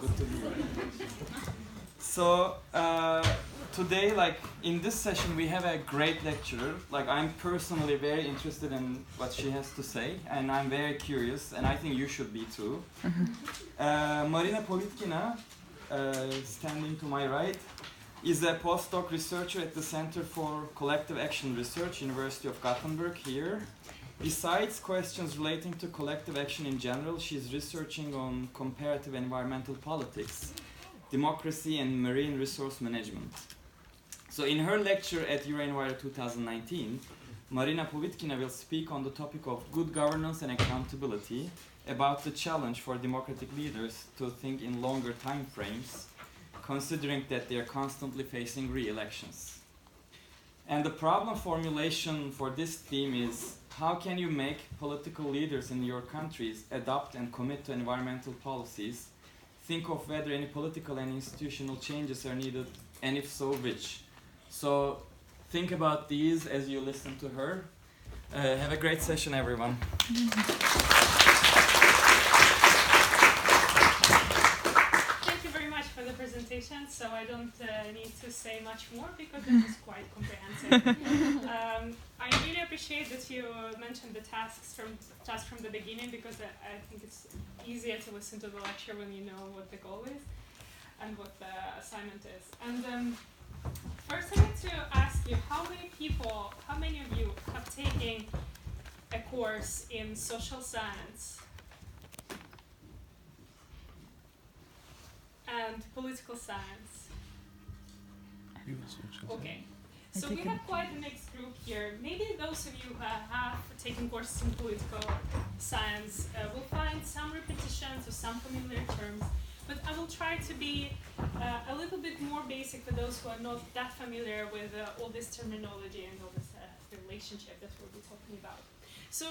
good to be here. So today, like in this session, we have a great lecturer. Like I'm personally very interested in what she has to say, and I'm very curious, and I think you should be too. Marina Povitkina, standing to my right, is a postdoc researcher at the Center for Collective Action Research, University of Gothenburg here. Besides questions relating to collective action in general, she's researching on comparative environmental politics, democracy and marine resource management. So in her lecture at EuroEnviro 2019, Marina Povitkina will speak on the topic of good governance and accountability, about the challenge for democratic leaders to think in longer time frames, considering that they are constantly facing re-elections. And the problem formulation for this theme is, how can you make political leaders in your countries adopt and commit to environmental policies, think of whether any political and institutional changes are needed, and if so, which? So think about these as you listen to her. Have a great session, everyone. Presentation, so I don't need to say much more because it was quite comprehensive. I really appreciate that you mentioned the tasks from the beginning, because I think it's easier to listen to the lecture when you know what the goal is and what the assignment is. And first I need to ask you, how many of you have taken a course in social science and political science? Okay, so we have quite a mixed group here. Maybe those of you who have taken courses in political science will find some repetitions or some familiar terms, but I will try to be a little bit more basic for those who are not that familiar with all this terminology and all this relationship that we'll be talking about. So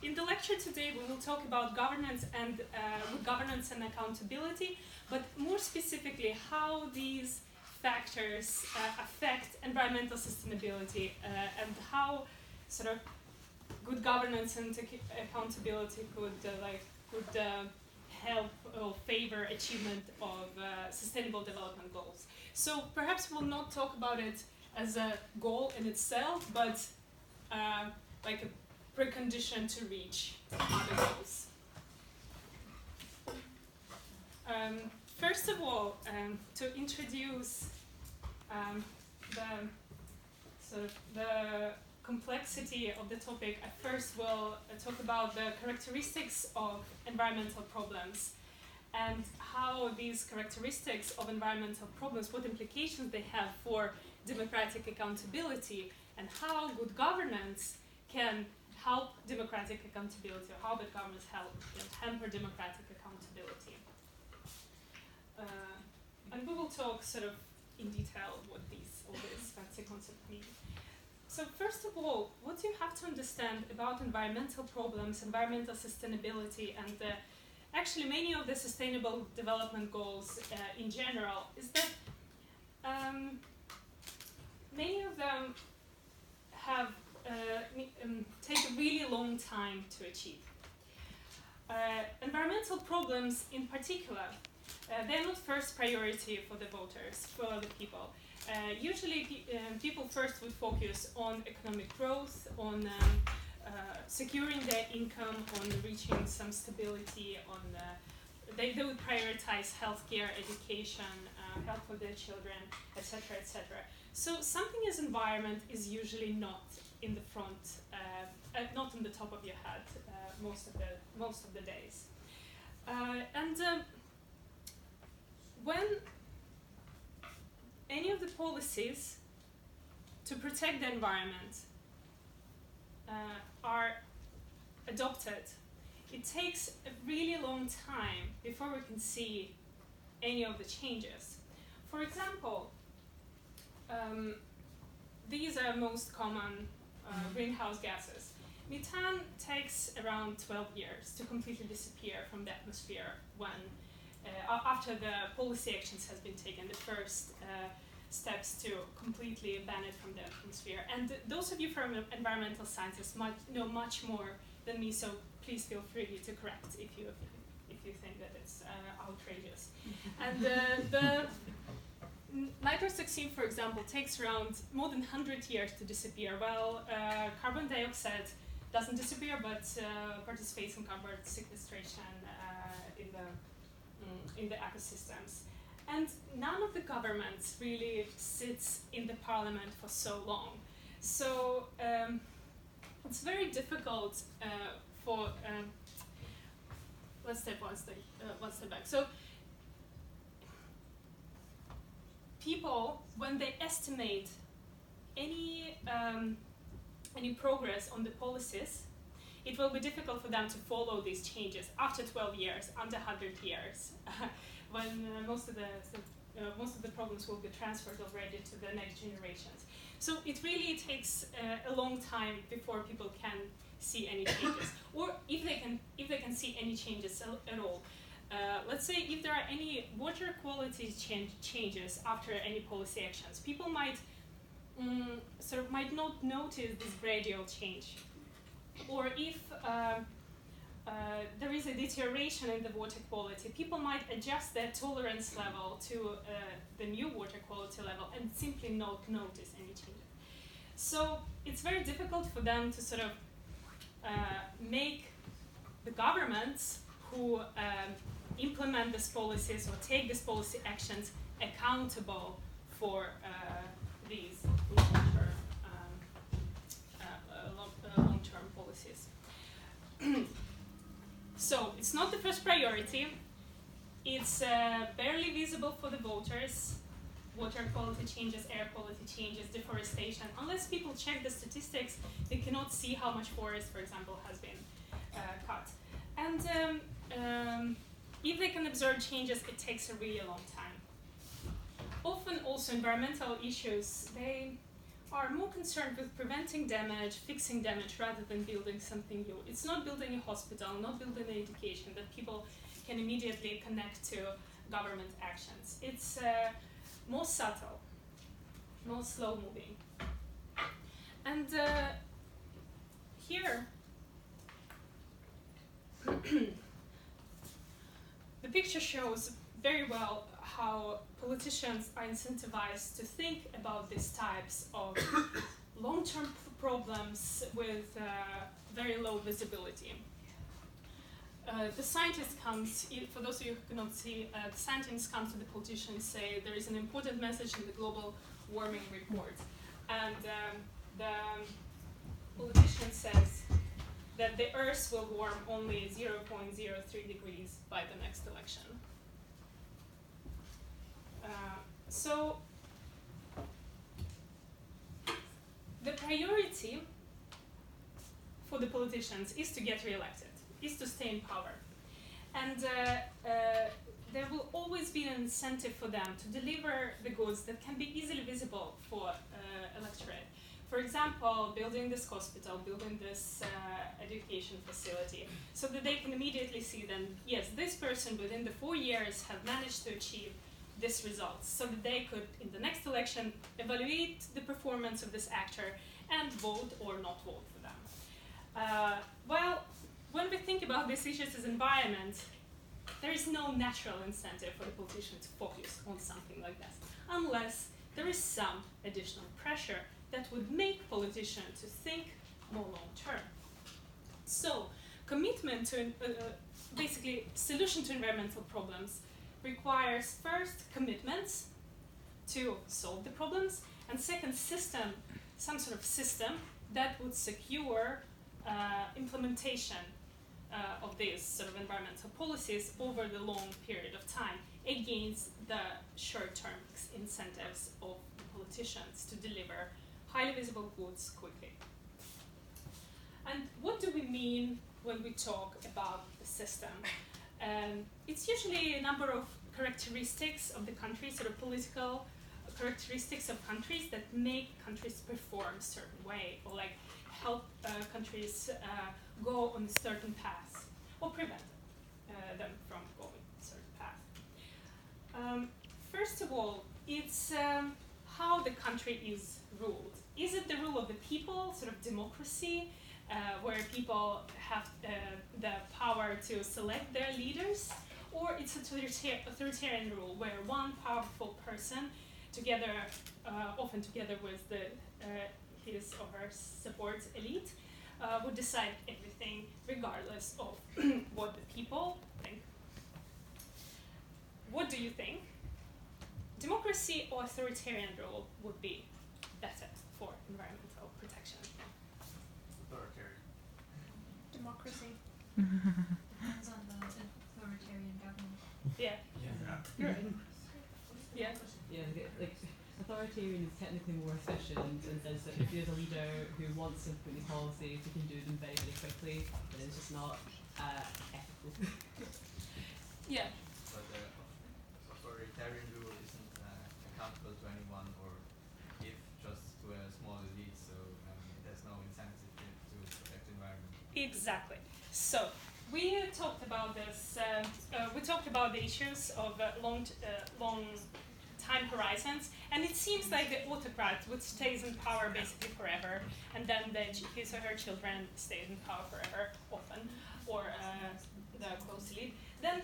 in the lecture today, we will talk about governance and accountability, but more specifically, how these factors affect environmental sustainability and how sort of good governance and accountability could help or favor achievement of sustainable development goals. So perhaps we'll not talk about it as a goal in itself, but like a precondition to reach other goals. First of all, to introduce the complexity of the topic, I first will talk about the characteristics of environmental problems and how these characteristics of environmental problems, what implications they have for democratic accountability, and how good governance can help democratic accountability, or how bad governments can hamper democratic accountability. And we will talk sort of in detail what all these fancy concepts mean. So first of all, what you have to understand about environmental problems, environmental sustainability, and actually many of the sustainable development goals in general, is that many of them have take a really long time to achieve. Environmental problems in particular, they're not first priority for the voters, for the people. Usually people first would focus on economic growth, on securing their income, on reaching some stability, on they would prioritize healthcare, education, health for their children, etc., etc. So something as environment is usually not in the front, not on the top of your head most of the days. When any of the policies to protect the environment are adopted, it takes a really long time before we can see any of the changes. For example, these are most common greenhouse gases. Methane takes around 12 years to completely disappear from the atmosphere when after the policy actions has been taken, the first steps to completely ban it from the atmosphere. And those of you from environmental sciences might know much more than me, so please feel free to correct if you think that it's outrageous. And the nitrotoxin, for example, takes around more than 100 years to disappear. Well, carbon dioxide doesn't disappear, but participates in carbon sequestration in the ecosystems. And none of the governments really sits in the parliament for so long. So it's very difficult for, let's step one step back. So people, when they estimate any progress on the policies, it will be difficult for them to follow these changes after 12 years, under 100 years, when most of the problems will be transferred already to the next generations. So it really takes a long time before people can see any changes, or if they can see any changes at all. Let's say if there are any water quality changes after any policy actions, people might might not notice this gradual change. Or if there is a deterioration in the water quality, people might adjust their tolerance level to the new water quality level and simply not notice any changes. So it's very difficult for them to sort of make the governments who implement these policies or take these policy actions accountable for these long-term policies. So it's not the first priority. It's barely visible for the voters. Water quality changes, air quality changes, deforestation. Unless people check the statistics, they cannot see how much forest, for example, has been cut. And if they can observe changes, it takes a really long time. Often also environmental issues, they are more concerned with preventing damage, fixing damage, rather than building something new. It's not building a hospital, not building an education that people can immediately connect to government actions. It's more subtle, more slow-moving. And here, the picture shows very well how politicians are incentivized to think about these types of long-term problems with very low visibility. The scientist comes, for those of you who cannot see, the scientist comes to the politician and say there is an important message in the global warming report. And the politician says that the Earth will warm only 0.03 degrees by the next election. So the priority for the politicians is to get re-elected, is to stay in power. And there will always be an incentive for them to deliver the goods that can be easily visible for electorate. For example, building this hospital, building this education facility, so that they can immediately see then, yes, this person within the 4 years have managed to achieve this result, so that they could, in the next election, evaluate the performance of this actor and vote or not vote for them. Well, when we think about these issues as environment, there is no natural incentive for the politician to focus on something like this, unless there is some additional pressure that would make politicians to think more long-term. So, commitment to, basically, solution to environmental problems requires first commitments to solve the problems, and second, some sort of system that would secure implementation of these sort of environmental policies over the long period of time against the short-term incentives of the politicians to deliver highly visible goods quickly. And what do we mean when we talk about the system? It's usually a number of characteristics of the country, sort of political characteristics of countries that make countries perform a certain way, or like help countries go on a certain path, or prevent them from going a certain path. First of all, it's how the country is ruled. Is it the rule of the people, sort of democracy, where people have the power to select their leaders? or it's authoritarian rule where one powerful person, together, often together with his or her support elite, would decide everything regardless of what the people think. What do you think? Democracy or authoritarian rule would be better for environmental protection? Authoritarian. Democracy. Depends on the authoritarian government. Yeah. Yeah. You're right. Yeah. Yeah, like authoritarian is technically more efficient in the sense that if there's a leader who wants to put these policies, he can do them very, very quickly, but it's just not ethical. Yeah. But the authoritarian rule isn't accountable to anyone or give just to a small elite, so it has no incentive to protect the environment. Exactly. So we talked about this. We talked about the issues of long time horizons, and it seems like the autocrat, which stays in power basically forever, and then his or her children stays in power forever, often, or the close elite, then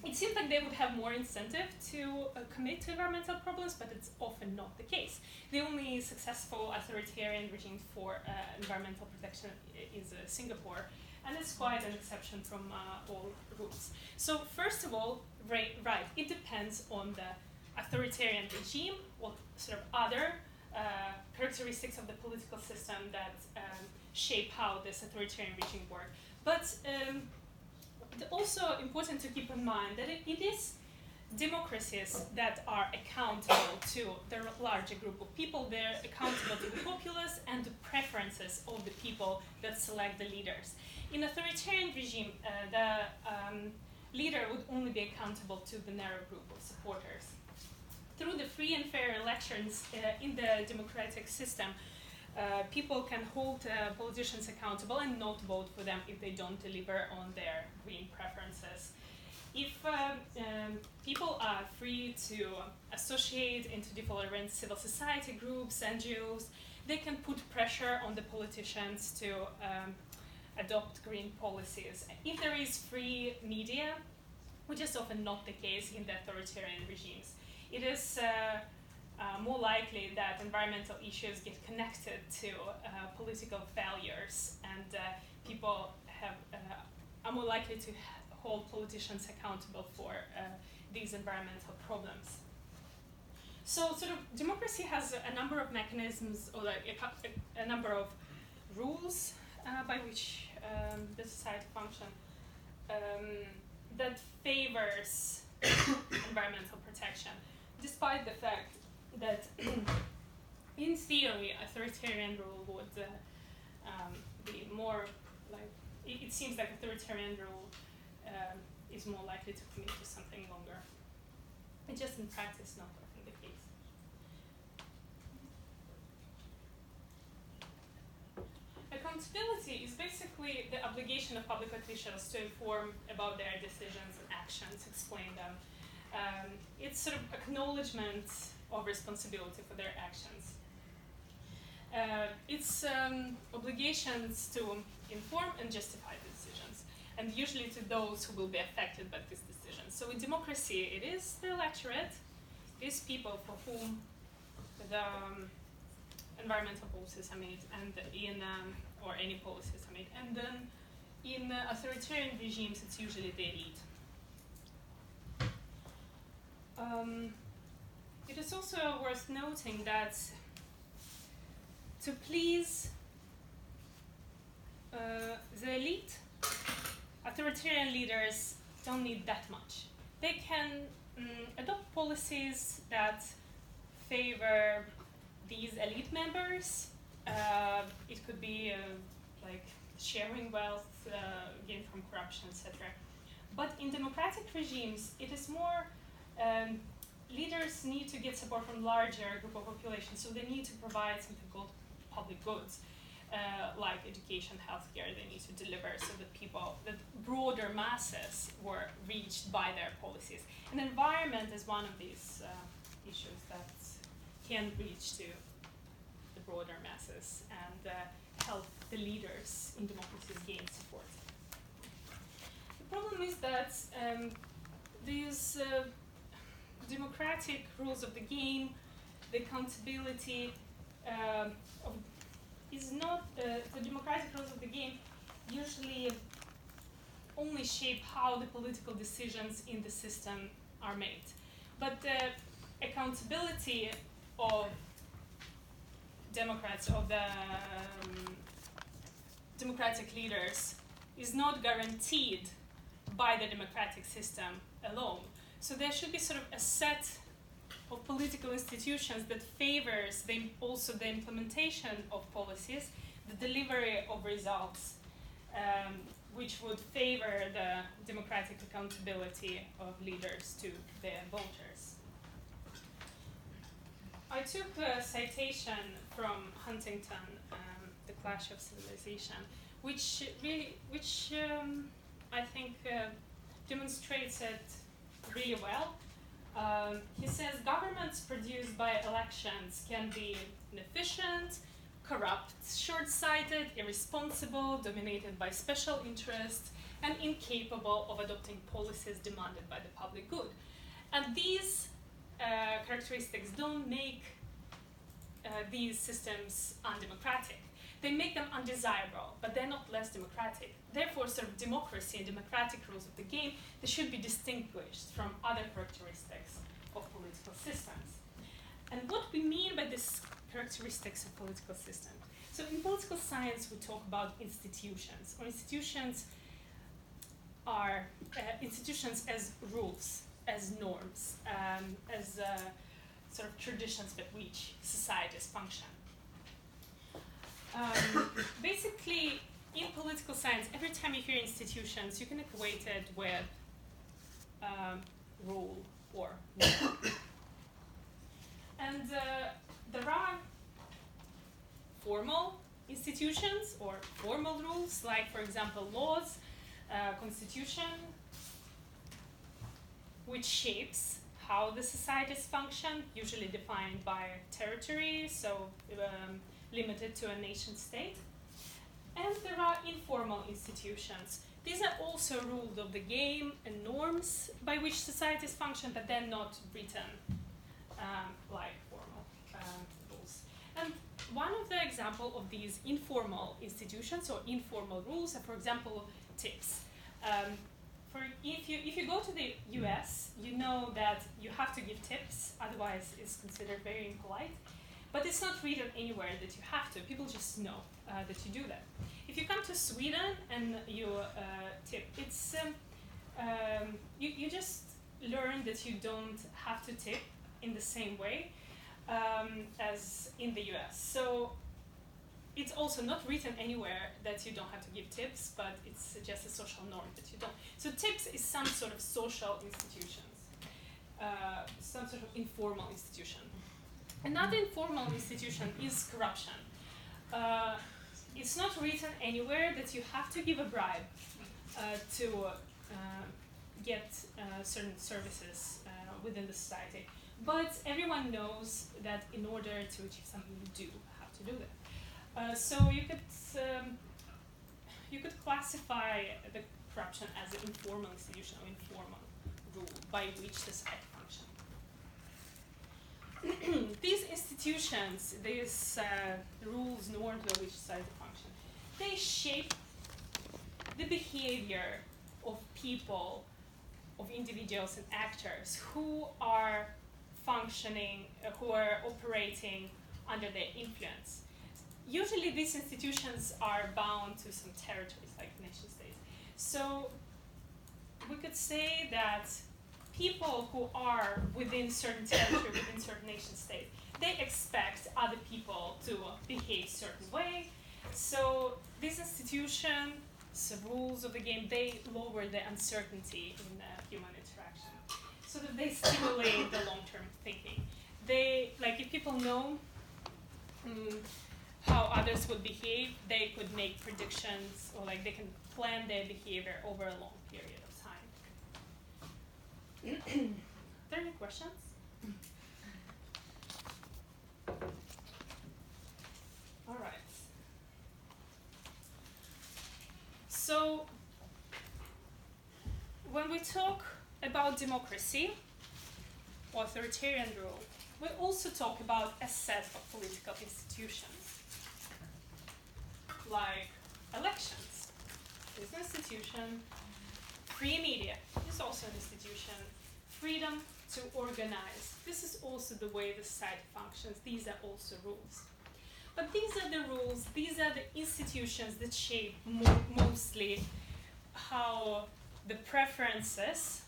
it seems like they would have more incentive to commit to environmental problems, but it's often not the case. The only successful authoritarian regime for environmental protection is Singapore, and it's quite an exception from all rules. So first of all, right, it depends on the authoritarian regime, what sort of other characteristics of the political system that shape how this authoritarian regime works. But also important to keep in mind that it is democracies that are accountable to the larger group of people. They're accountable to the populace and the preferences of the people that select the leaders. In authoritarian regime, the leader would only be accountable to the narrow group of supporters. Through the free and fair elections in the democratic system, people can hold politicians accountable and not vote for them if they don't deliver on their green preferences. If people are free to associate into different civil society groups, NGOs, they can put pressure on the politicians to adopt green policies. If there is free media, which is often not the case in the authoritarian regimes, it is more likely that environmental issues get connected to political failures, and people are more likely to hold politicians accountable for these environmental problems. So sort of democracy has a number of mechanisms, or like a number of rules by which the society functions that favors environmental protection, despite the fact that in theory authoritarian rule would be more like, it seems like authoritarian rule is more likely to commit to something longer. It's just in practice not often the case. Accountability is basically the obligation of public officials to inform about their decisions and actions, explain them. It's sort of acknowledgement of responsibility for their actions. It's obligations to inform and justify the decisions, and usually to those who will be affected by these decisions. So in democracy, it is the electorate, it is people for whom the environmental policies are made, and or any policies are made. And then in authoritarian regimes, it's usually the elite. It is also worth noting that to please the elite, authoritarian leaders don't need that much. They can adopt policies that favor these elite members. It could be like sharing wealth, gain from corruption, etc. But in democratic regimes, it is more leaders need to get support from larger group of population, so they need to provide something called public goods, like education, healthcare. They need to deliver so that the broader masses were reached by their policies. And environment is one of these issues that can reach to the broader masses and help the leaders in democracies gain support. problem is that these democratic rules of the game, the accountability of is not the democratic rules of the game usually only shape how the political decisions in the system are made. But the accountability of Democrats, of the democratic leaders, is not guaranteed by the democratic system alone. So there should be sort of a set of political institutions that favors also the implementation of policies, the delivery of results, which would favor the democratic accountability of leaders to their voters. I took a citation from Huntington, The Clash of Civilization, which I think demonstrates it really well. He says governments produced by elections can be inefficient, corrupt, short-sighted, irresponsible, dominated by special interests, and incapable of adopting policies demanded by the public good. And these characteristics don't make these systems undemocratic. They make them undesirable, but they're not less democratic. Therefore, sort of democracy and democratic rules of the game, they should be distinguished from other characteristics of political systems. And what we mean by these characteristics of political systems. So in political science, we talk about institutions, or institutions are institutions as rules, as norms, as sort of traditions by which societies function. Basically, in political science, every time you hear institutions, you can equate it with rule or norm. And there are formal institutions or formal rules, like, for example, laws, constitution, which shapes how the societies function, usually defined by territory, so limited to a nation state. And there are informal institutions. These are also rules of the game and norms by which societies function, but they're not written like formal rules. And one of the examples of these informal institutions or informal rules are, for example, tips. If you go to the US, you know that you have to give tips, otherwise it's considered very impolite. But it's not written anywhere that you have to. People just know that you do that. If you come to Sweden and you tip, it's you just learn that you don't have to tip in the same way as in the US. So it's also not written anywhere that you don't have to give tips, but it's just a social norm that you don't. So tips is some sort of social institutions, some sort of informal institution. Another informal institution is corruption. It's not written anywhere that you have to give a bribe to get certain services within the society. But everyone knows that in order to achieve something, you do have to do that. So you could classify the corruption as an informal institution or informal rule by which society functions. These institutions, these rules, norms by which society function, they shape the behavior of people, of individuals and actors who are functioning, who are operating under their influence. Usually these institutions are bound to some territories like nation states. So we could say that people who are within certain territory, within certain nation states, they expect other people to behave certain way. So this institution, the rules of the game, they lower the uncertainty in human interaction, so that they stimulate the long-term thinking. They, like, if people know how others would behave, they could make predictions, or like they can plan their behavior over a long period of time. Are there any questions? All right. we talk about democracy, authoritarian rule, we also talk about a set of political institutions, like elections is an institution, free media is also an institution, freedom to organize, this is also the way the society functions, these are also rules. But these are the rules, these are the institutions that shape mostly how the preferences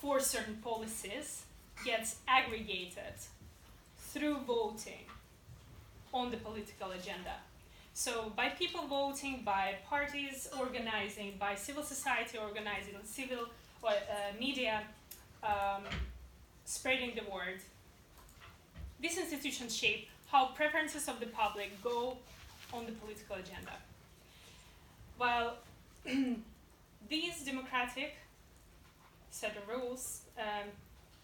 for certain policies gets aggregated through voting on the political agenda. So by people voting, by parties organizing, by civil society organizing, civil media spreading the word, these institutions shape how preferences of the public go on the political agenda. While these democratic set of rules,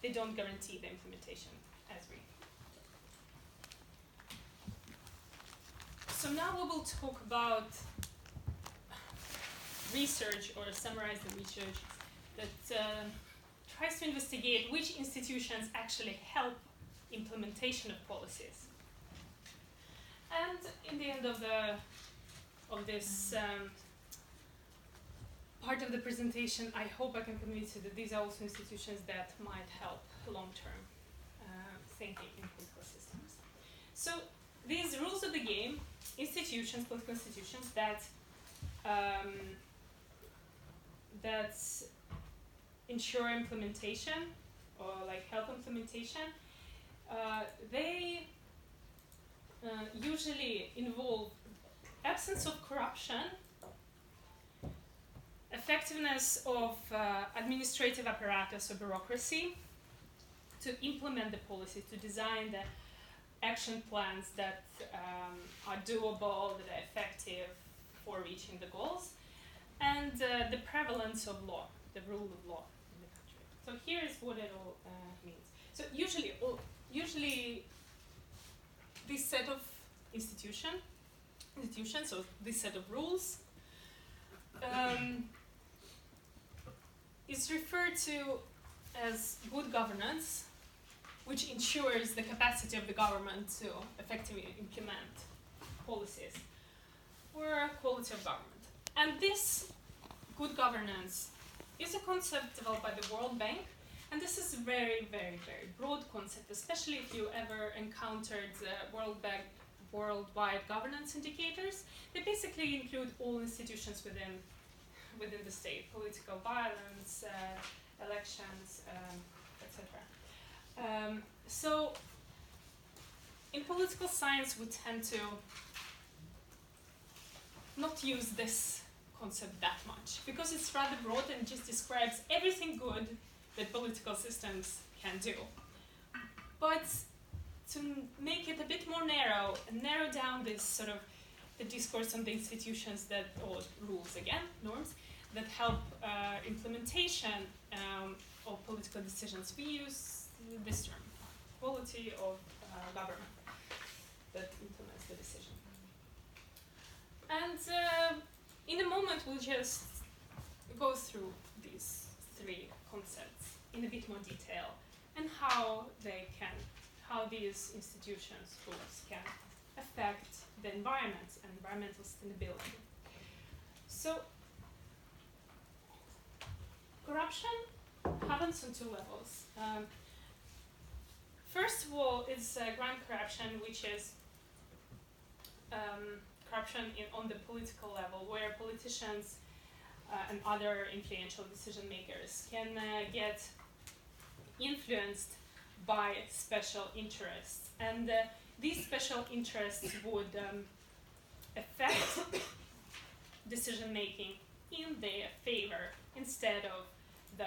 they don't guarantee the implementation as we. So now we will talk about research, or summarize the research that tries to investigate which institutions actually help implementation of policies. And in the end of this part of the presentation, I hope I can convince you that these are also institutions that might help long-term thinking in political systems. So these rules of the game, institutions, political institutions that ensure implementation or like help implementation, they usually involve absence of corruption, effectiveness of administrative apparatus or bureaucracy to implement the policies, to design the action plans that are doable, that are effective for reaching the goals, and the prevalence of law, the rule of law in the country. So here is what it all means. So usually this set of institutions, so this set of rules, is referred to as good governance, which ensures the capacity of the government to effectively implement policies, or quality of government. And this good governance is a concept developed by the World Bank, and this is a very, very, very broad concept, especially if you ever encountered the worldwide governance indicators. They basically include all institutions within the state, political violence, elections, etc. So in political science, we tend to not use this concept that much, because it's rather broad and just describes everything good that political systems can do. But to make it a bit more narrow and narrow down this sort of the discourse on the institutions that, or rules again, norms, that help implementation of political decisions, we use this term, quality of government that implements the decision. And in a moment we'll just go through these three concepts in a bit more detail, and how these institutions, rules, can affect the environment and environmental sustainability. So corruption happens on two levels. First of all, it's grand corruption, which is corruption on the political level, where politicians and other influential decision makers can get influenced by special interests. And these special interests would affect decision making in their favor, instead of the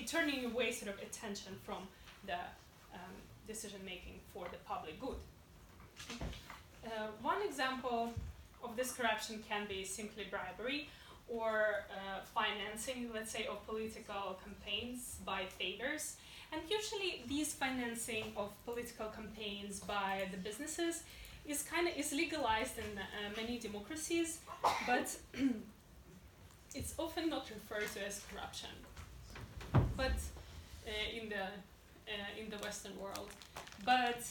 turning away sort of attention from the decision making for the public good. One example of this corruption can be simply bribery, or financing, let's say, of political campaigns by favors. And usually these financing of political campaigns by the businesses is legalized in many democracies, but it's often not referred to as corruption, but in the Western world. But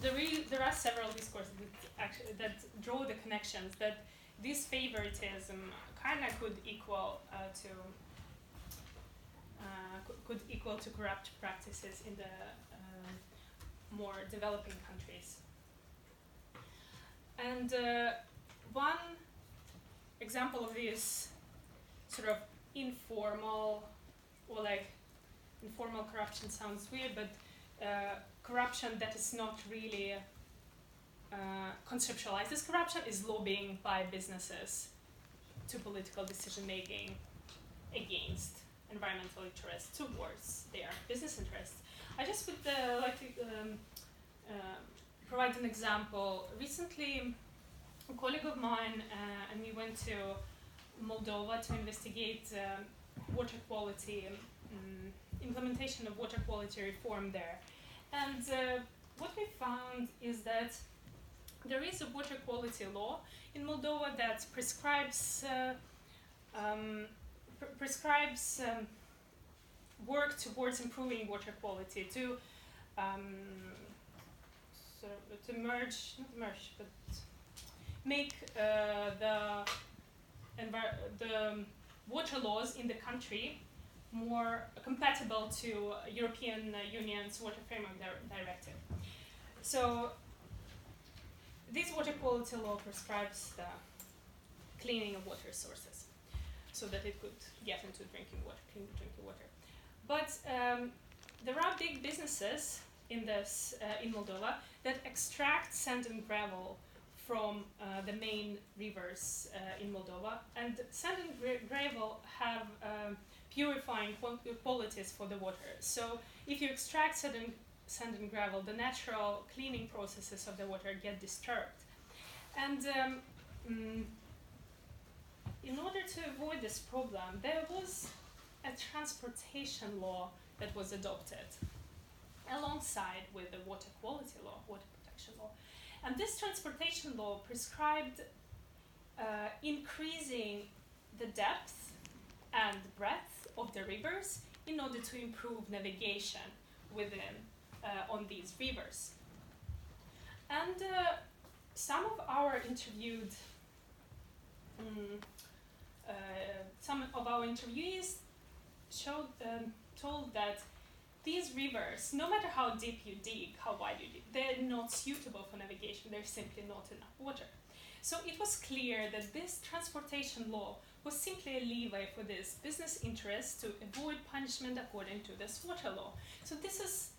there are several discourses that draw the connections that this favoritism kind of could equal to corrupt practices in the more developing countries. And one example of this sort of informal, or like informal corruption sounds weird, but corruption that is not really conceptualized as corruption is lobbying by businesses to political decision making against environmental interests towards their business interests. I just would like to provide an example. Recently, a colleague of mine and we went to Moldova to investigate water quality, implementation of water quality reform there. And what we found is that there is a water quality law in Moldova that prescribes work towards improving water quality to make the water laws in the country more compatible to European Union's Water Framework Directive. So this water quality law prescribes the cleaning of water sources so that it could get into drinking water, clean drinking water. But there are big businesses in Moldova that extract sand and gravel from the main rivers in Moldova, and sand and gravel have purifying qualities for the water. So if you extract sand and gravel, the natural cleaning processes of the water get disturbed. And in order to avoid this problem, there was a transportation law that was adopted alongside with the water quality law, water protection law. And this transportation law prescribed increasing the depth and breadth of the rivers in order to improve navigation on these rivers. And some of our interviewees told that these rivers, no matter how deep you dig, how wide you dig, they're not suitable for navigation. There's simply not enough water. So it was clear that this transportation law was simply a leeway for this business interest to avoid punishment according to this water law. So this is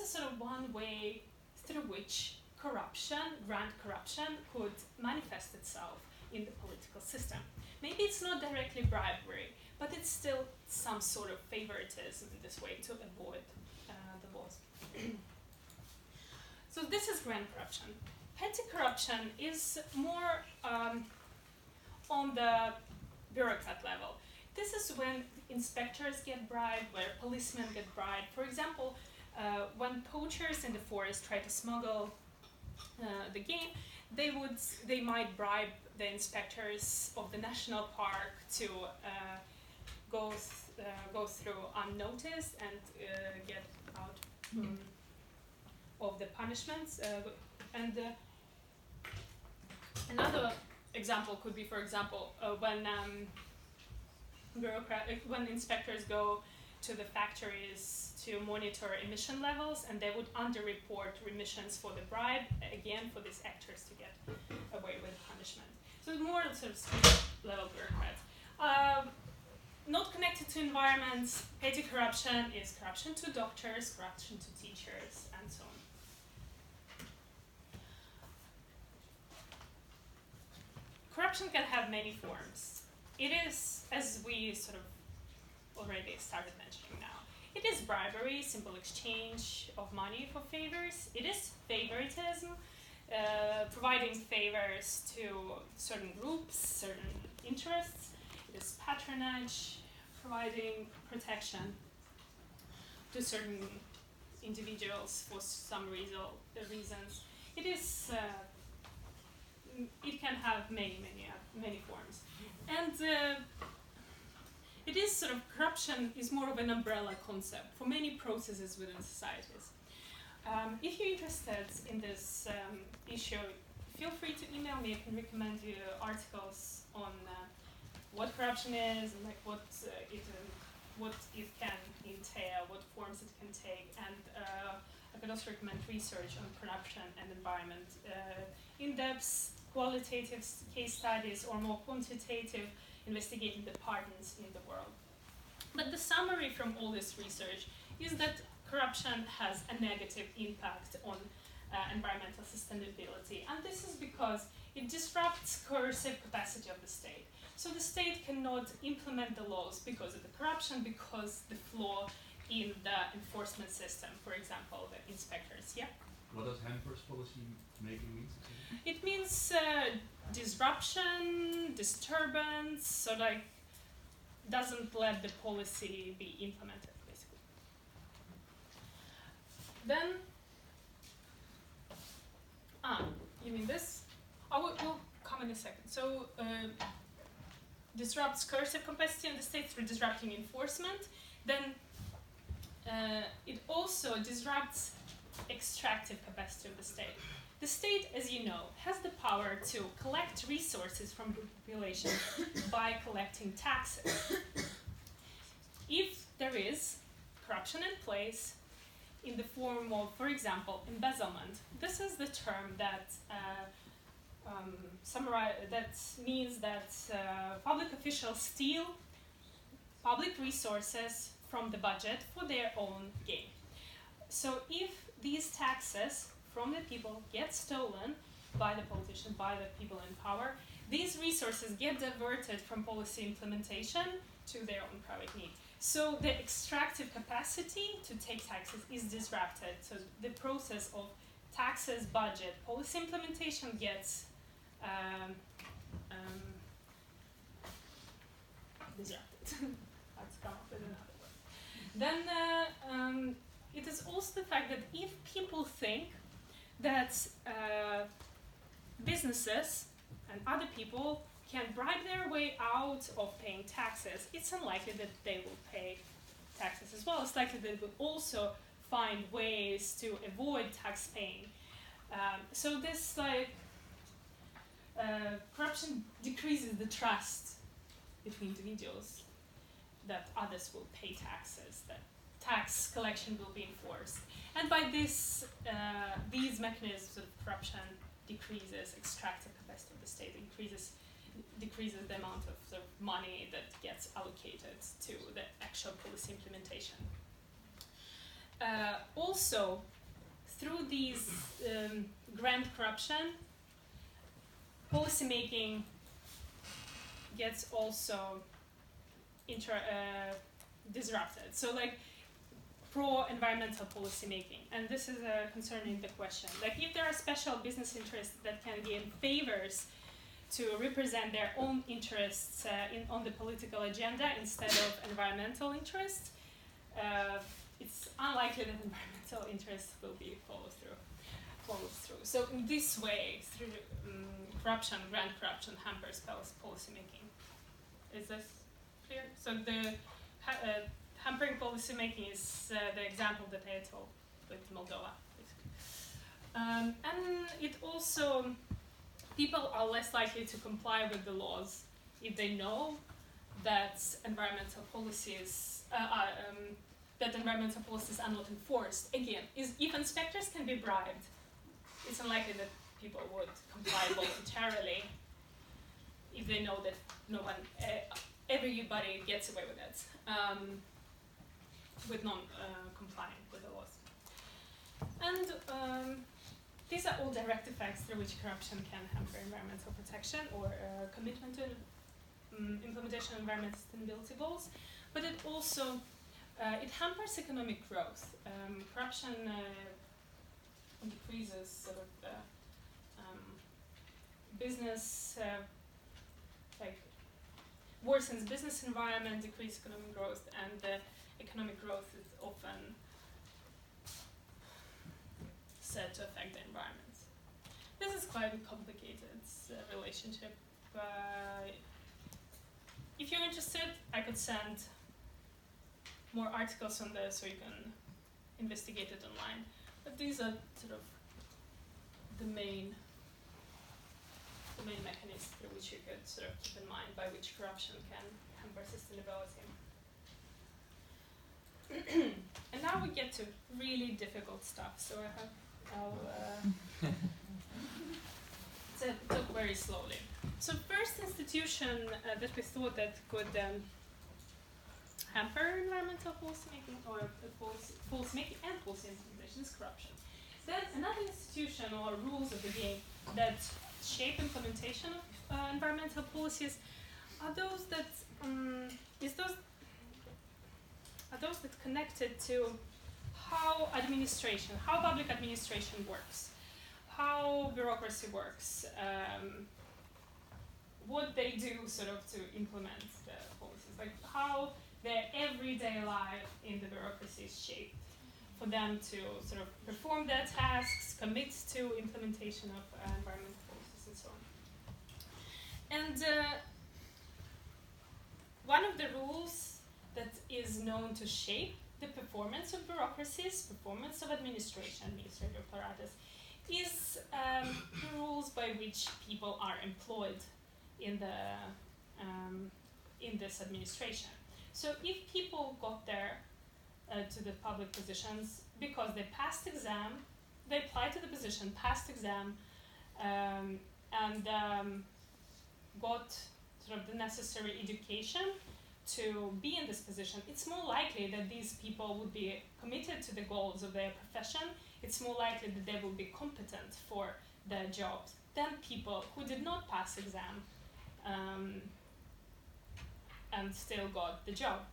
sort of one way through which grand corruption could manifest itself in the political system. Maybe it's not directly bribery, but it's still some sort of favoritism in this way to avoid the laws. So this is grand corruption. Petty corruption is more on the bureaucrat level. This is when inspectors get bribed, where policemen get bribed. For example, when poachers in the forest try to smuggle the game, they might bribe the inspectors of the national park to go through unnoticed and get out of the punishments. Another example could be, for example, when inspectors go to the factories to monitor emission levels, and they would underreport emissions for the bribe, again for these actors to get away with punishment. So more sort of street-level bureaucrats. Not connected to environments, petty corruption is corruption to doctors, corruption to teachers, and so on. Corruption can have many forms. It is, as we sort of already started mentioning now, it is bribery, simple exchange of money for favors. It is favoritism, providing favors to certain groups, certain interests. It is patronage, providing protection to certain individuals for some reasons. It is. It can have many forms, And it is sort of, corruption is more of an umbrella concept for many processes within societies. If you're interested in this issue, feel free to email me. I can recommend you articles on what corruption is and like what it can entail, what forms it can take, and I could also recommend research on corruption and environment, in-depth qualitative case studies or more quantitative investigating the patterns in the world. But the summary from all this research is that corruption has a negative impact on environmental sustainability, and this is because it disrupts coercive capacity of the state. So the state cannot implement the laws because of the corruption, because the flaw in the enforcement system, for example, the inspectors. Yeah. What does hampers policy making mean? It means disruption, disturbance, so like doesn't let the policy be implemented, basically. Then, you mean this? We'll come in a second. So, disrupts coercive capacity in the state through disrupting enforcement. Then, it also disrupts extractive capacity of the state. The state, as you know, has the power to collect resources from the population by collecting taxes. If there is corruption in place in the form of, for example, embezzlement, this is the term that that means that public officials steal public resources from the budget for their own gain. So if these taxes from the people get stolen by the politicians, by the people in power, these resources get diverted from policy implementation to their own private need. So the extractive capacity to take taxes is disrupted. So the process of taxes, budget, policy implementation gets disrupted. Let's come up with another word. Then it is also the fact that if people think that businesses and other people can bribe their way out of paying taxes, it's unlikely that they will pay taxes as well. It's likely they will also find ways to avoid tax paying. So this corruption decreases the trust between individuals that others will pay taxes, that tax collection will be enforced. And by this, these mechanisms of corruption decreases extractive capacity of the state, decreases the amount of, sort of money that gets allocated to the actual policy implementation. Also, through these grand corruption, policy making gets also disrupted. So like pro-environmental policy making, and this is concerning the question. Like if there are special business interests that can gain favors to represent their own interests on the political agenda instead of environmental interests, it's unlikely that environmental interests will be followed through. So in this way, through corruption, grand corruption hampers policy making. Is this clear? So the hampering policy making is the example that I told with Moldova, basically. And it also, people are less likely to comply with the laws if they know that environmental policies are not enforced. Again, if inspectors can be bribed, it's unlikely that people would comply voluntarily if they know that everybody gets away with it, with non-complying with the laws. And these are all direct effects through which corruption can hamper environmental protection or commitment to implementation of environmental sustainability goals, but it also it hampers economic growth. Corruption decreases sort of business, worsens business environment, decreases economic growth, and economic growth is often said to affect the environment. This is quite a complicated relationship. if you're interested, I could send more articles on this, so you can investigate it online. But these are sort of the main mechanisms through which you could sort of keep in mind by which corruption can hamper sustainability. And now we get to really difficult stuff. So I'll talk very slowly. So first institution that we thought that could hamper environmental policy making or policy making and policy implementation is corruption. Then another institution or rules of the game that shape implementation of environmental policies are those that connected to how public administration works, how bureaucracy works, what they do sort of to implement the policies, like how their everyday life in the bureaucracy is shaped for them to sort of perform their tasks, commit to implementation of environmental policies and so on. And one of the rules that is known to shape the performance of bureaucracies, performance of administrative apparatus, is the rules by which people are employed in this administration. So if people got there to the public positions because they passed exam, they applied to the position, passed exam, and got sort of the necessary education to be in this position, it's more likely that these people would be committed to the goals of their profession. It's more likely that they will be competent for their jobs than people who did not pass exam and still got the job.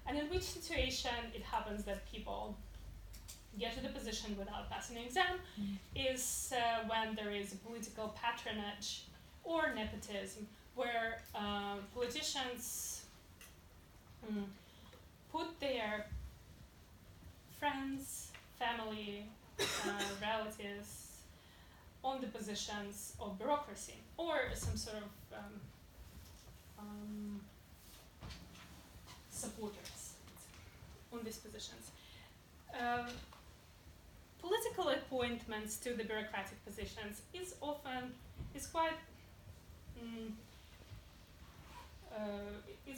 And in which situation it happens that people get to the position without passing an exam is when there is political patronage or nepotism, where politicians put their friends, family, relatives on the positions of bureaucracy or some sort of supporters on these positions. Political appointments to the bureaucratic positions is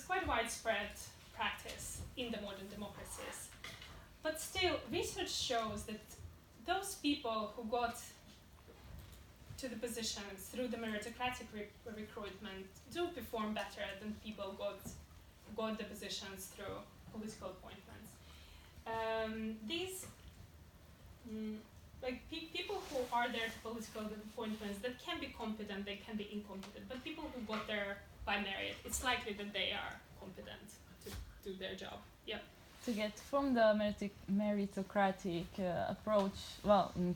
quite widespread practice in the modern democracies. But still, research shows that those people who got to the positions through the meritocratic recruitment do perform better than people who got the positions through political appointments. People who are there for political appointments that can be competent, they can be incompetent, but people who got there by merit, it's likely that they are competent to do their job. Yeah. To get from the meritocratic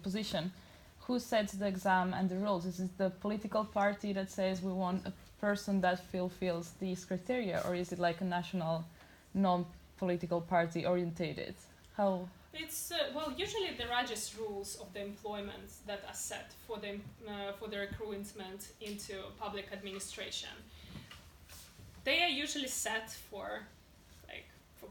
position, who sets the exam and the rules? Is it the political party that says we want a person that fulfills these criteria, or is it like a national, non-political party orientated? How? It's usually there are just rules of the employment that are set for the recruitment into public administration. They are usually set for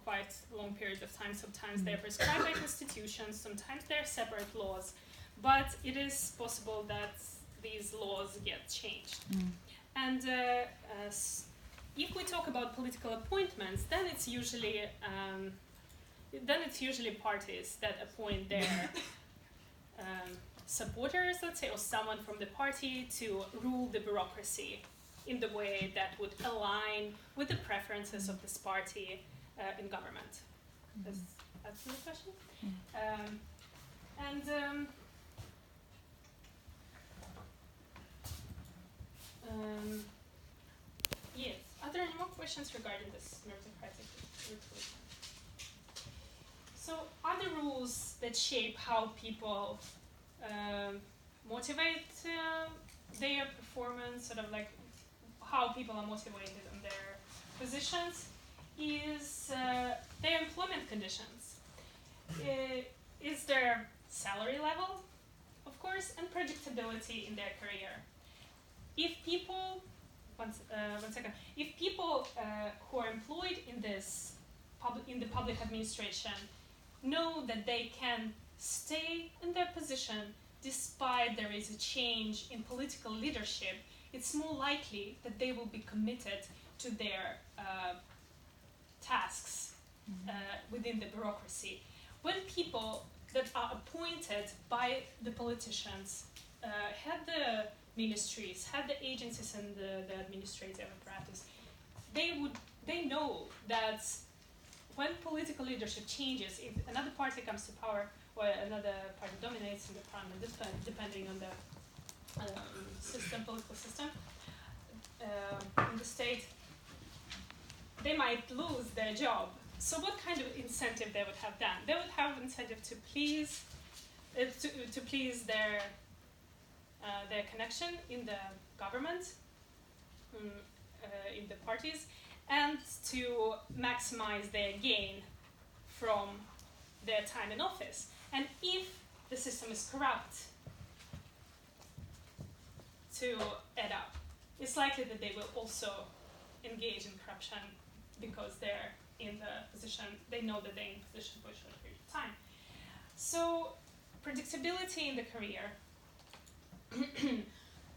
quite a long period of time. Sometimes they're prescribed by constitutions, sometimes they're separate laws, but it is possible that these laws get changed. And if we talk about political appointments, then it's usually parties that appoint their supporters, let's say, or someone from the party to rule the bureaucracy in the way that would align with the preferences of this party in government. That's the question. Yes. Are there any more questions regarding this meritocratic recruitment? So, other rules that shape how people motivate their performance, sort of like how people are motivated in their positions, is their employment conditions. Is their salary level, of course, and predictability in their career. If people one second. If people who are employed in this in the public administration know that they can stay in their position despite there is a change in political leadership, it's more likely that they will be committed to their tasks within the bureaucracy. When people that are appointed by the politicians head the ministries, head the agencies and the administrative apparatus, they know that when political leadership changes, if another party comes to power or another party dominates in the parliament, depending on the political system in the state, they might lose their job. So what kind of incentive they would have then? They would have incentive to please their connection in the government, in the parties, and to maximize their gain from their time in office. And if the system is corrupt to add up, it's likely that they will also engage in corruption because they're in the position, they know that they're in position for a short period of time. So predictability in the career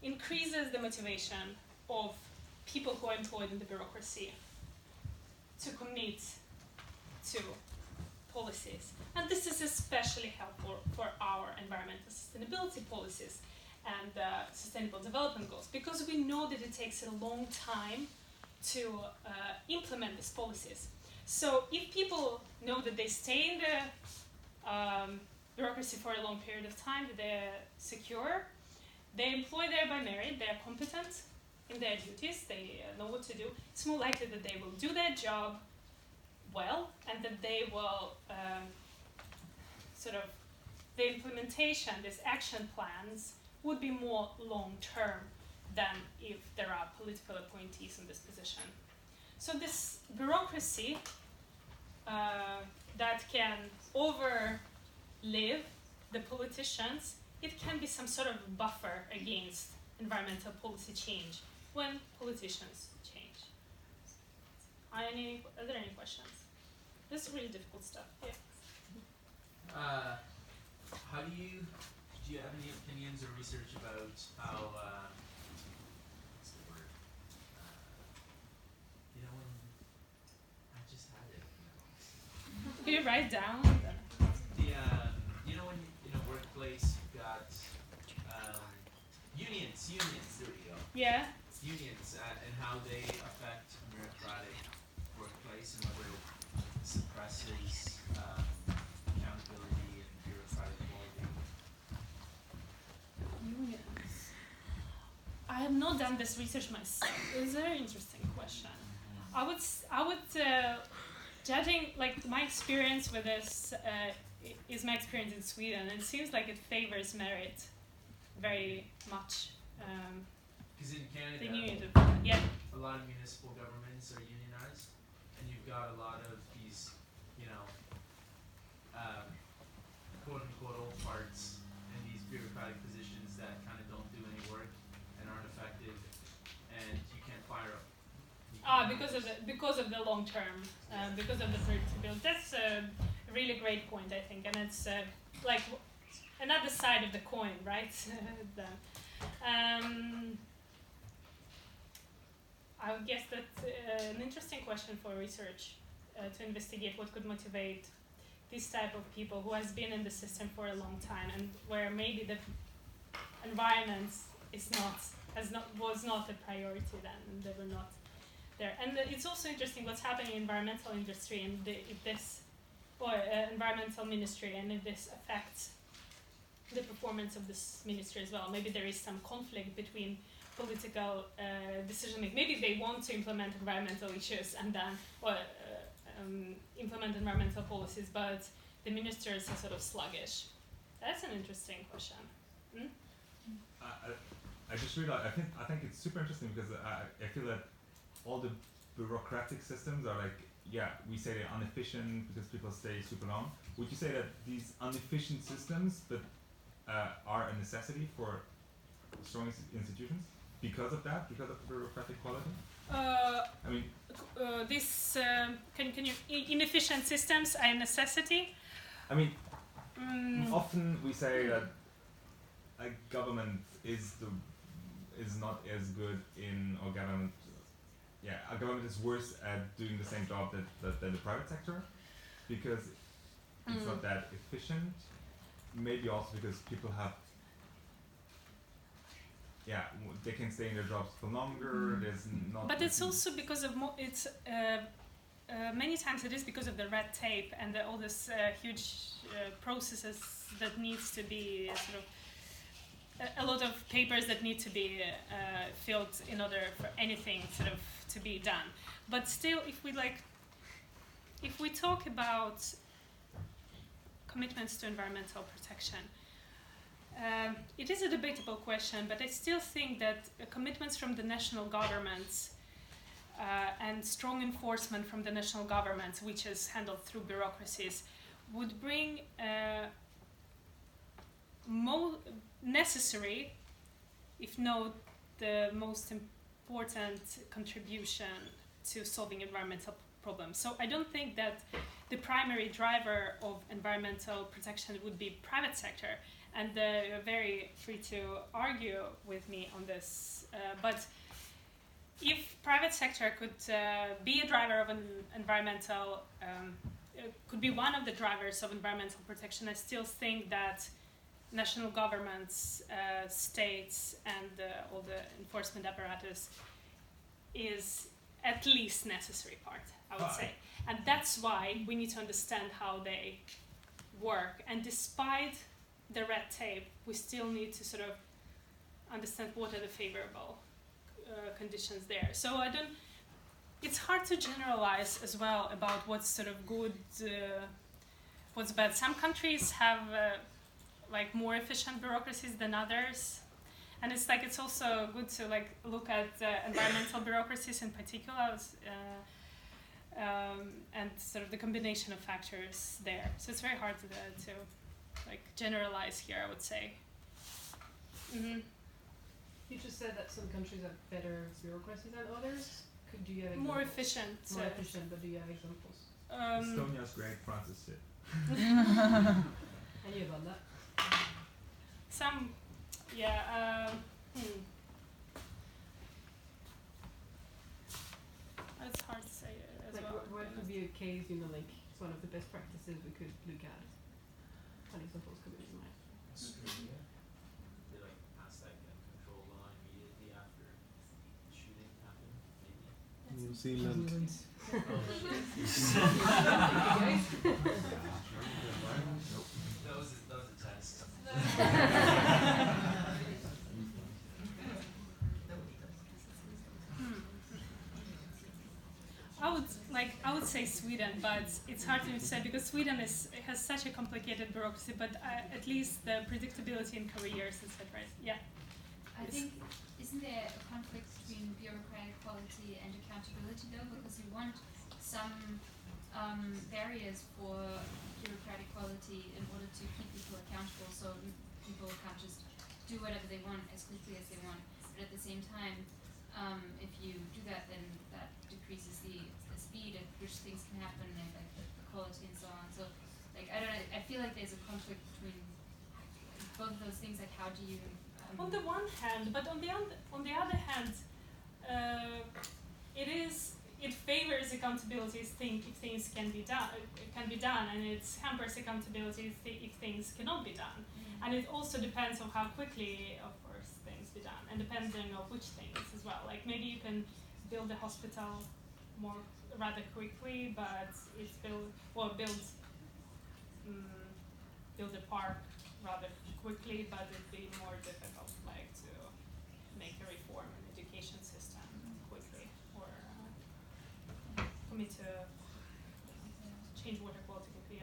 increases the motivation of people who are employed in the bureaucracy to commit to policies. And this is especially helpful for our environmental sustainability policies and sustainable development goals, because we know that it takes a long time to implement these policies. So if people know that they stay in the bureaucracy for a long period of time, that they're secure, they're employed there by merit, they're competent in their duties, they know what to do, it's more likely that they will do their job well, and that they will the implementation, these action plans, would be more long-term than if there are political appointees in this position. So this bureaucracy that can overlive the politicians, it can be some sort of buffer against environmental policy change when politicians change. Are there any questions? This is really difficult stuff. Yeah. How do you have any opinions or research about how, what's the word? When, I just had it. Can you write down? When in a workplace you've got unions, there we go. Yeah. Unions and how they affect a meritocratic workplace and whether it suppresses accountability and bureaucratic quality. Unions. I have not done this research myself. It's a very interesting question. I would judging my experience with this is my experience in Sweden. It seems like it favors merit very much. Because in Canada, a lot of municipal governments are unionized, and you've got a lot of these, quote-unquote old farts in these bureaucratic positions that kind of don't do any work and aren't effective, and you can't fire them. Because of the long term, because of the predictability. That's a really great point, I think, and it's another side of the coin, right? I would guess that's an interesting question for research to investigate what could motivate this type of people who has been in the system for a long time and where maybe the environment was not a priority then, and they were not there. And it's also interesting what's happening in environmental industry and environmental ministry, and if this affects the performance of this ministry as well. Maybe there is some conflict between political decision making. Maybe they want to implement environmental issues and then implement environmental policies, but the ministers are sort of sluggish. That's an interesting question. I just realized, I think it's super interesting because I feel that all the bureaucratic systems are we say they're inefficient because people stay super long. Would you say that these inefficient systems are a necessity for strong institutions? because of that, because of the bureaucratic quality? I mean, This can you inefficient systems are a necessity. I mean, often we say that a government is not as good in, or government, a government is worse at doing the same job than the private sector, because it's not that efficient. Maybe also because people have, they can stay in their jobs for longer. There's not. But it's also because of many times it is because of the red tape and all this huge processes that needs to be sort of a lot of papers that need to be filled in order for anything sort of to be done. But still, if we talk about commitments to environmental protection, it is a debatable question, but I still think that commitments from the national governments and strong enforcement from the national governments, which is handled through bureaucracies, would bring necessary, if not the most important contribution to solving environmental problems. So I don't think that the primary driver of environmental protection would be private sector, and you're very free to argue with me on this. But if private sector could be a driver of an environmental, could be one of the drivers of environmental protection, I still think that national governments, states, and all the enforcement apparatus is at least necessary part, I would say. And that's why we need to understand how they work. And despite the red tape, we still need to sort of understand what are the favorable conditions there. So it's hard to generalize as well about what's sort of good, what's bad. Some countries have more efficient bureaucracies than others. And it's also good to look at environmental bureaucracies in particular, and sort of the combination of factors there. So it's very hard to generalize here, I would say. Mm-hmm. You just said that some countries have better bureaucracy than others. Do you have examples? More efficient. More efficient, but do you have examples? Estonia's great, France is shit. I knew about that. Some, It's hard to say as well. What could be a case, it's one of the best practices we could look at? An example is coming to mind. Australia, they pass that gun control law immediately after shooting happened, maybe. New Zealand. Those are tests. I would say Sweden, but it's hard to say because Sweden has such a complicated bureaucracy, but at least the predictability in careers, etc. Yeah. I think, isn't there a conflict between bureaucratic quality and accountability though? Because you want some barriers for bureaucratic quality in order to keep people accountable, so people can't just do whatever they want as quickly as they want. But at the same time, if you do that, then that decreases the speed at which things can happen and the quality and so on. So I don't know, I feel like there's a conflict between both of those things. How do you on the one hand, but on the other hand, it favors accountability if things can be done, and it hampers accountability if things cannot be done. And it also depends on how quickly, of course, things be done, and depending on which things as well. Maybe you can build a hospital rather quickly, but build a park rather quickly, but it'd be more difficult to make a reform in the education system quickly, or commit to change water quality quickly.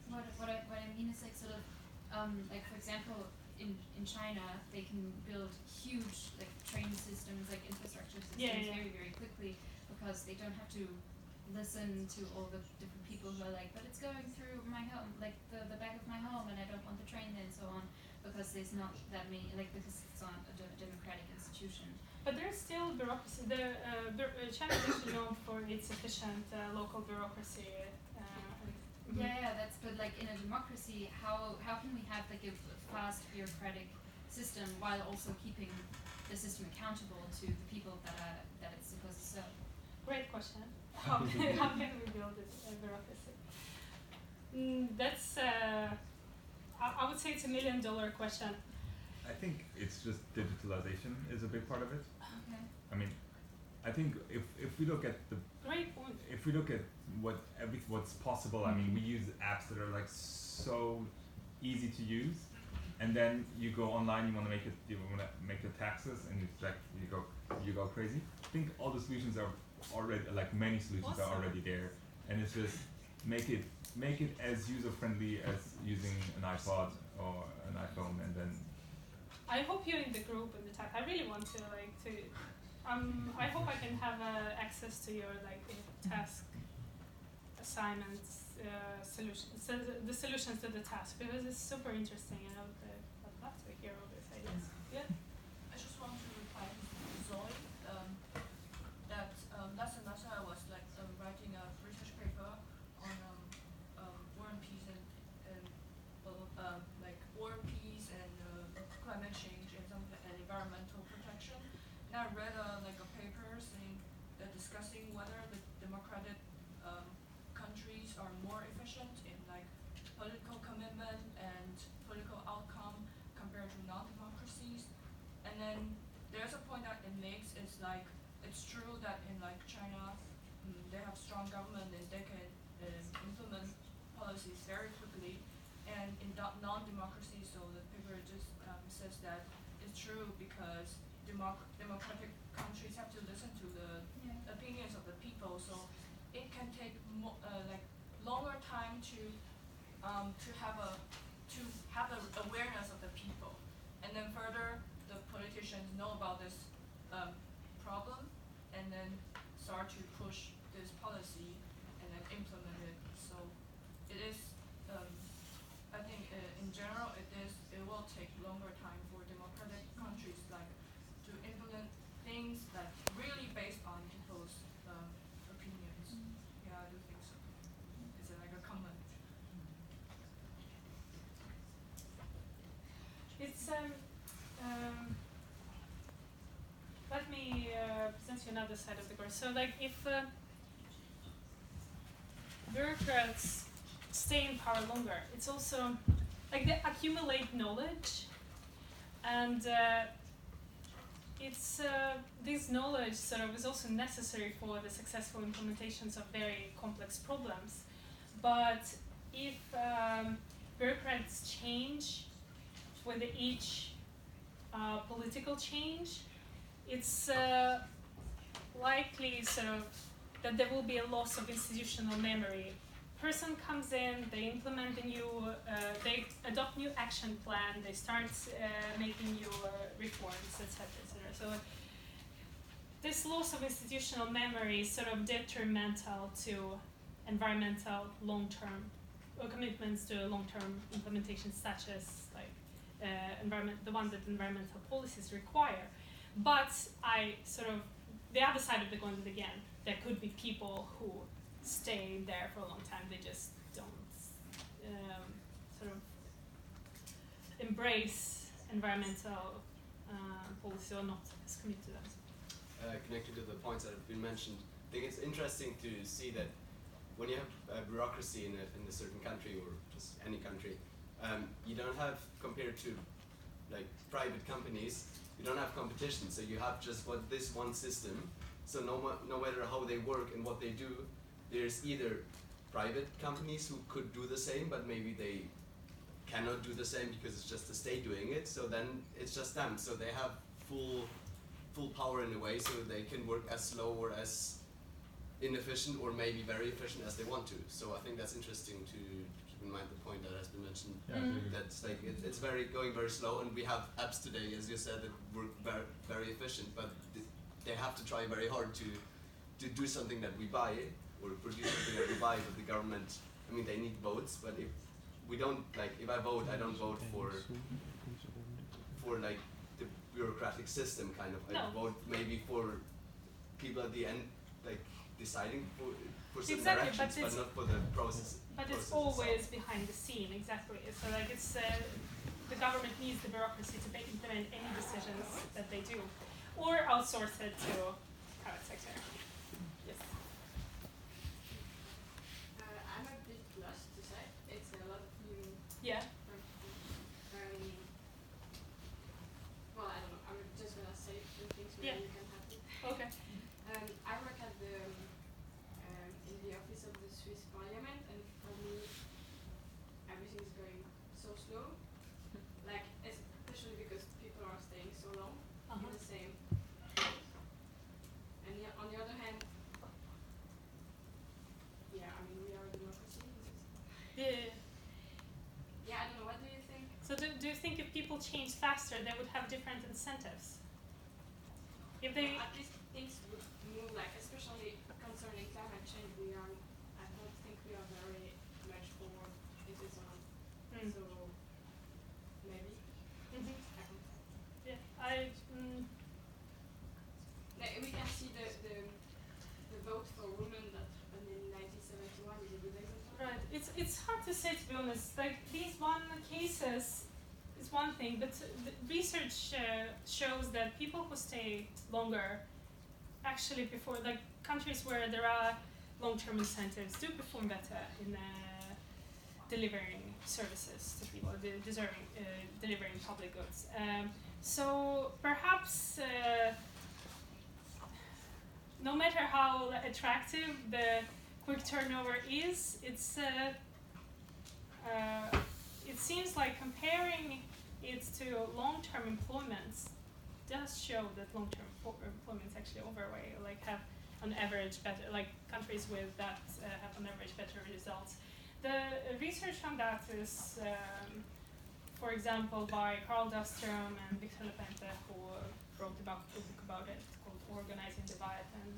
What I mean is sort of for example, in China they can build huge train systems, infrastructure systems very, very quickly because they don't have to listen to all the different people who are like, but it's going through my home, like the back of my home, and I don't want the train there and so on, because there's not that many, like because it's not a democratic institution. But there's still bureaucracy. China is actually known for its efficient local bureaucracy. Yeah, that's, but like in a democracy, how can we have like a fast bureaucratic system while also keeping the system accountable to the people that it's supposed to serve? Great question. How can we build a bureaucracy? That's I would say it's $1 million question. I think it's just digitalization is a big part of it. Okay. I mean, I think if we look at the Great point. if we look at what's possible, I mean, we use apps that are like so easy to use, and then you go online, you want to make your taxes, and it's like you go crazy. I think all the solutions are already, like many solutions are already there, and it's just make it as user friendly as using an iPod or an iPhone, and then. I hope you're in the group in the chat. I really want to I hope I can have access to your task assignments solutions, so the solutions to the task, because it's super interesting, and I'd love to hear all these ideas. Yeah. I just want to reply to Zoe that last semester I was writing a research paper on war and peace and war and peace and climate change and environmental protection. And I read a paper saying discussing whether the democratic countries are more efficient in political commitment and political outcome compared to non-democracies. And then there's a point that it makes is it's true that in China they have strong government and they can implement policies very quickly, and in non-democracy, so the paper just says that it's true because democratic countries have to listen to the opinions of the people, so it can take longer time to have the awareness of the people, and then further the politicians know about this problem, and then start to push this policy and then implement it. So it is, I think in general it will take longer time for democratic countries to implement things that really based on people's opinions. Yeah, I do think so. It's a common. It's let me present you another side of the course. So if bureaucrats stay in power longer, it's also they accumulate knowledge, and it's this knowledge is also necessary for the successful implementations of very complex problems. But if bureaucrats change with each political change, it's likely that there will be a loss of institutional memory. Person comes in, they implement they adopt new action plan, they start making new reforms, etc., etc. So this loss of institutional memory is detrimental to environmental long-term commitments to long-term implementations, such as the one that environmental policies require. But the other side of the coin again, there could be people who stay there for a long time. They just don't embrace environmental policy or not as committed to them. Connected to the points that have been mentioned, I think it's interesting to see that when you have a bureaucracy in a certain country or just any country, you don't have, compared to private companies, you don't have competition. So you have just this one system. So no matter how they work and what they do, there's either private companies who could do the same, but maybe they cannot do the same because it's just the state doing it. So then it's just them. So they have full power in a way, so they can work as slow or as inefficient or maybe very efficient as they want to. So I think that's interesting to keep in mind the point that has been mentioned. Yeah, that's it's going very slow, and we have apps today, as you said, that work very efficient, but they have to try very hard to do something that we buy or produce something that we buy, but the government, I mean, they need votes, but if we don't, like, if I vote, I don't vote for like the bureaucratic system kind of. I No. vote maybe for people at the end, like deciding for some Exactly, directions, but but not for the process. But it's process always itself. behind the scene, exactly. So like it's the government needs the bureaucracy to implement any decisions that they do, or outsource it to private sector. Yes. I'm a bit lost to say. It's a lot of new. Yeah. Well, I don't know. I'm just gonna say the things maybe Yeah. you can help me. Okay. I work at the in the office of the Swiss Parliament, and for me, everything is going so slow. Like especially because people are staying so long in the same place. And on the other hand, yeah, I mean we are a democracy. Yeah. Yeah, I don't know. What do you think? So do you think if people change faster, they would have different incentives? If they At least things would move, like especially concerning climate change, I don't think we are very much forward in this one. So maybe I can say. Yeah, Like, we can see the vote for women that happened in 1971 is a good example. Right. It's hard to say, to be honest. Like these one cases is one thing, but the research shows that people who stay longer actually before, like countries where there are long-term incentives, do perform better in delivering services to people, delivering public goods. So perhaps no matter how attractive the quick turnover is, it seems like comparing it to long-term employment does show that long-term employment actually overweigh, like have on average better, like countries with that have on average better results. The research on that is, for example, by Carl Dustrom and Victor Lepente, who wrote a book about it called Organizing Divide. And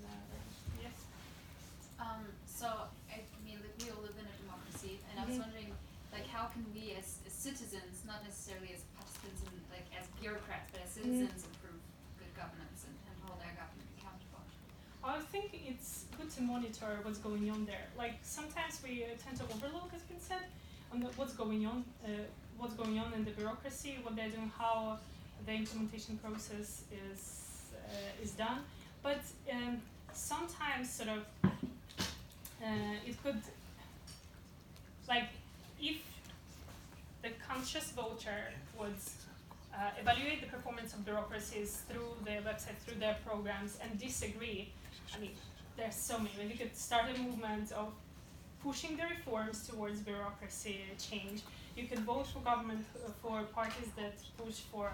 yes. So I mean, like, we all live in a democracy, and I was wondering, like, how can we as citizens, not necessarily as participants and like as bureaucrats, but as citizens, improve good governance and hold our government accountable? I think it's good to monitor what's going on there. Like sometimes we tend to overlook, as been said, on what's going on in the bureaucracy, what they're doing, how the implementation process is done. But sometimes sort of it could, like, if the conscious voter would evaluate the performance of bureaucracies through their website, through their programs, and disagree. I mean, there's so many. You could start a movement of pushing the reforms towards bureaucracy change. You could vote for government, for parties that push for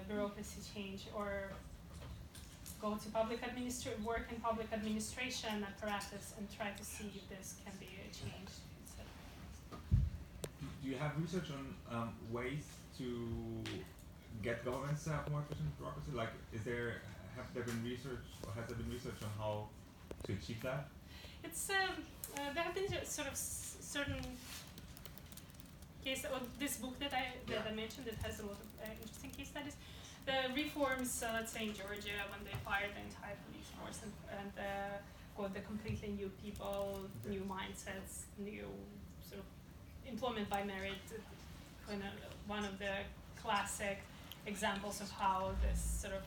bureaucracy change, or go to work in public administration apparatus and try to see if this can be changed. Do you have research on ways to get governments to have more efficient bureaucracy? Like, has there been research on how to achieve that? It's there have been sort of certain case. This book that I mentioned, it has a lot of interesting case studies. The reforms, let's say in Georgia, when they fired the entire police force and got the completely new people, new mindsets, new sort of employment by merit, one of the classic examples of how this sort of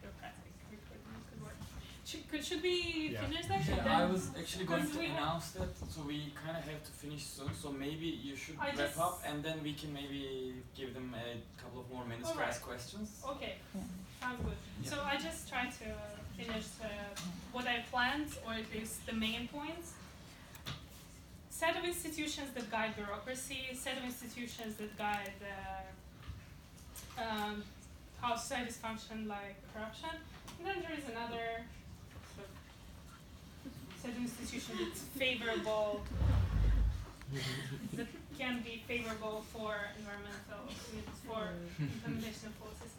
bureaucratic recruitment could work. Should we finish that? Yeah, I was actually going to we announce that, so we kind of have to finish soon. So maybe you should wrap up, and then we can maybe give them a couple of more minutes to ask questions. Okay, sounds good. Yeah. So I just try to finish what I planned, or at least the main points. Set of institutions that guide bureaucracy, set of institutions that guide how societies function, like corruption. And then there is another sort of set of institutions that's favorable, that can be favorable for environmental, for implementation of policies.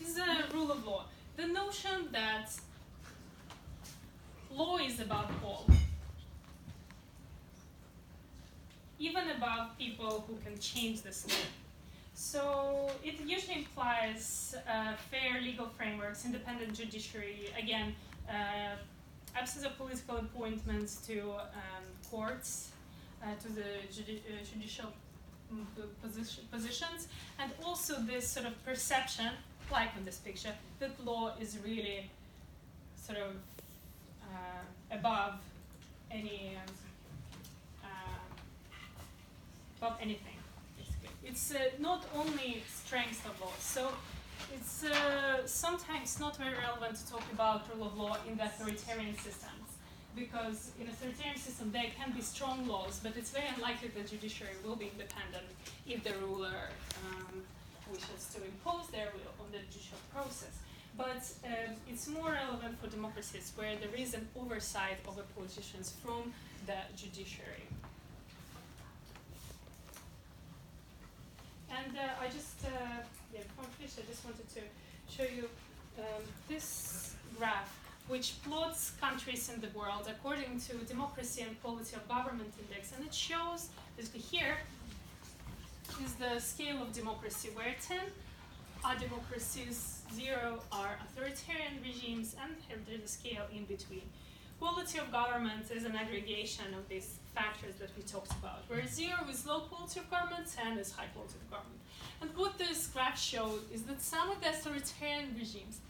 This is a rule of law. The notion that law is above all. Even above people who can change this law. So it usually implies fair legal frameworks, independent judiciary, again, absence of political appointments to courts, to the judicial positions, and also this sort of perception, like in this picture, that law is really sort of above any above anything, basically. It's not only strength of law. So it's sometimes not very relevant to talk about rule of law in the authoritarian systems, because in a authoritarian system there can be strong laws, but it's very unlikely the judiciary will be independent if the ruler wishes to impose their will on the judicial process. But it's more relevant for democracies where there is an oversight over politicians from the judiciary. And I just, before I finish, I just wanted to show you this graph, which plots countries in the world according to democracy and quality of government index. And it shows, basically here, is the scale of democracy, where 10 are democracies, 0 are authoritarian regimes, and there's a scale in between. Quality of government is an aggregation of these factors that we talked about, where 0 is low quality of government, 10 is high quality of government. And what this graph showed is that some of the authoritarian regimes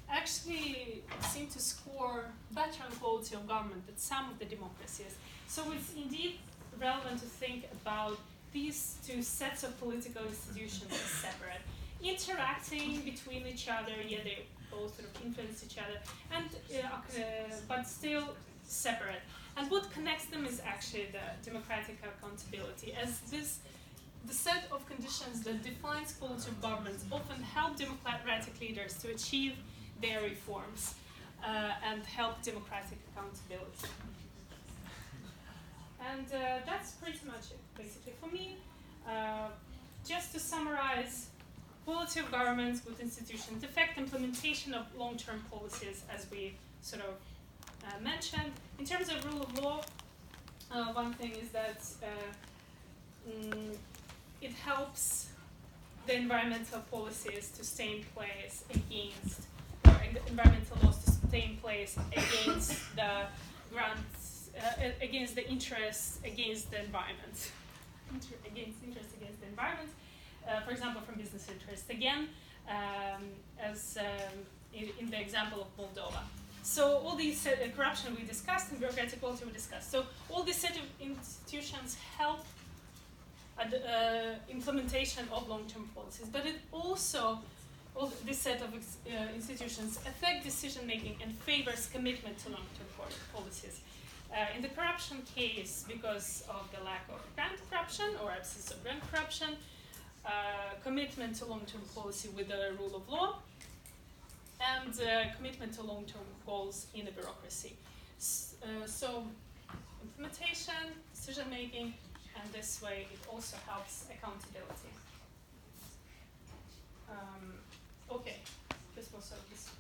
actually seem to score better on quality of government than some of the democracies. So it's indeed relevant to think about these two sets of political institutions as separate, interacting between each other. Yeah, they both sort of influence each other, and but still separate. And what connects them is actually the democratic accountability, as the set of conditions that defines quality of government often help democratic leaders to achieve their reforms and help democratic accountability. And that's pretty much it, basically, for me. Just to summarize, quality of government, good institutions, affect implementation of long-term policies, as we sort of mentioned. In terms of rule of law, one thing is that it helps the environmental policies to stay in place against, or environmental laws to stay in place against the grants, against the interests against the environment. Against interest against the environment, for example, from business interests. Again, as in the example of Moldova. So all these corruption we discussed and bureaucratic quality we discussed. So all these set of institutions help implementation of long-term policies, but it also, all this set of institutions affect decision-making and favors commitment to long-term policies. In the corruption case, because of the lack of grant corruption or absence of grant corruption, commitment to long-term policy with the rule of law, and commitment to long-term goals in the bureaucracy. So implementation, decision-making, and this way it also helps accountability. Okay, this was so this.